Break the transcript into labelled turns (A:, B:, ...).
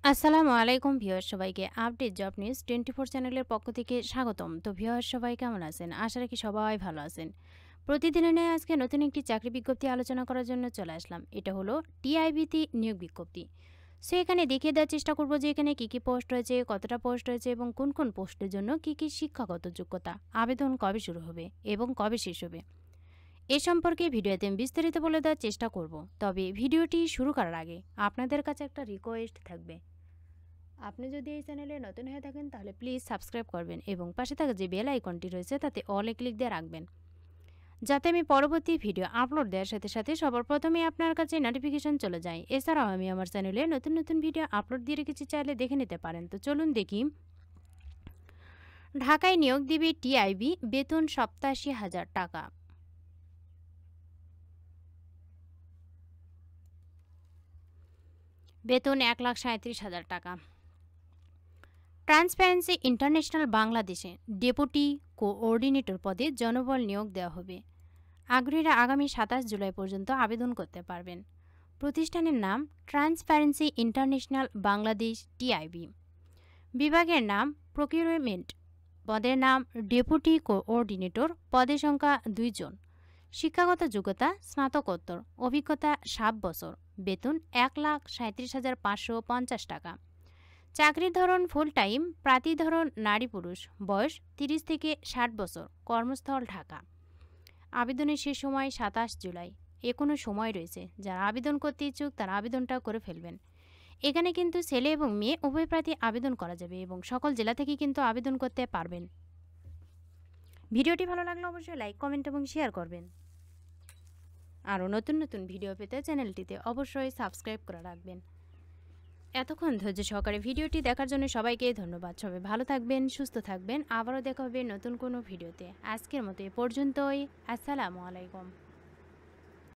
A: আসসালামু আলাইকুম ভিউয়ার্স, সবাইকে আপডেট জব নিউজ 24 চ্যানেলের পক্ষ থেকে স্বাগতম। তো ভিউয়ার্স, সবাই কেমন আছেন? আশা রাখি সবাই ভালো আছেন। প্রতিদিনের ন্যায় আজকে নতুন একটি চাকরি বিজ্ঞপ্তি আলোচনা করার জন্য চলে আসলাম। এটা হলো টিআইবিতে নিয়োগ বিজ্ঞপ্তি। সো এখানে দেখিয়ে দেওয়ার চেষ্টা করব যে এখানে কী কী পোস্ট রয়েছে, কতটা পোস্ট রয়েছে এবং কোন কোন পোস্টের জন্য কী কী শিক্ষাগত যোগ্যতা, আবেদন কবে শুরু হবে এবং কবে শেষ হবে এ সম্পর্কে ভিডিওতে আমি বিস্তারিত বলে দেওয়ার চেষ্টা করব। তবে ভিডিওটি শুরু করার আগে আপনাদের কাছে একটা রিকোয়েস্ট থাকবে। আপনি যদি এই চ্যানেলে নতুন হয়ে থাকেন তাহলে প্লিজ সাবস্ক্রাইব করবেন এবং পাশে থাকা যে বেল আইকনটি রয়েছে তাতে অলে ক্লিক দিয়ে রাখবেন, যাতে আমি পরবর্তী ভিডিও আপলোড দেওয়ার সাথে সাথে সবার প্রথমে আপনার কাছে নোটিফিকেশন চলে যায়। এছাড়াও আমি আমার চ্যানেলে নতুন নতুন ভিডিও আপলোড দিয়ে রেখেছি, চাইলে দেখে নিতে পারেন। তো চলুন দেখি। ঢাকায় নিয়োগ দিবে টিআইবি, বেতন 87,000 টাকা। বেতন 1,37,000 টাকা। ট্রান্সপারেন্সি ইন্টারন্যাশনাল বাংলাদেশে ডেপুটি কোঅর্ডিনেটর পদে জনবল নিয়োগ দেওয়া হবে। আগ্রহীরা আগামী 27 জুলাই পর্যন্ত আবেদন করতে পারবেন। প্রতিষ্ঠানের নাম ট্রান্সপারেন্সি ইন্টারন্যাশনাল বাংলাদেশ টিআইবি। বিভাগের নাম প্রকিউরমেন্ট। পদের নাম ডেপুটি কোঅর্ডিনেটর। পদের সংখ্যা 2 জন। শিক্ষাগত যোগ্যতা স্নাতকোত্তর। অভিজ্ঞতা 7 বছর। বেতন 1,37,550 টাকা। চাকরির ধরন ফুল টাইম। প্রার্থী ধরন নারী পুরুষ। বয়স 30 থেকে 60 বছর। কর্মস্থল ঢাকা। আবেদনের শেষ সময় 27 জুলাই। এখনও সময় রয়েছে। যারা আবেদন করতে ইচ্ছুক তারা আবেদনটা করে ফেলবেন। এখানে কিন্তু ছেলে এবং মেয়ে উভয় প্রার্থী আবেদন করা যাবে এবং সকল জেলা থেকে কিন্তু আবেদন করতে পারবেন। ভিডিওটি ভালো লাগলে অবশ্যই লাইক, কমেন্ট এবং শেয়ার করবেন। আরও নতুন নতুন ভিডিও পেতে চ্যানেলটিতে অবশ্যই সাবস্ক্রাইব করে রাখবেন। এতক্ষণ ধৈর্য সহকারে ভিডিওটি দেখার জন্য সবাইকে ধন্যবাদ। সবাই ভালো থাকবেন, সুস্থ থাকবেন। আবারও দেখা হবে নতুন কোনো ভিডিওতে। আজকের মতো এ পর্যন্তই। আসসালামু আলাইকুম।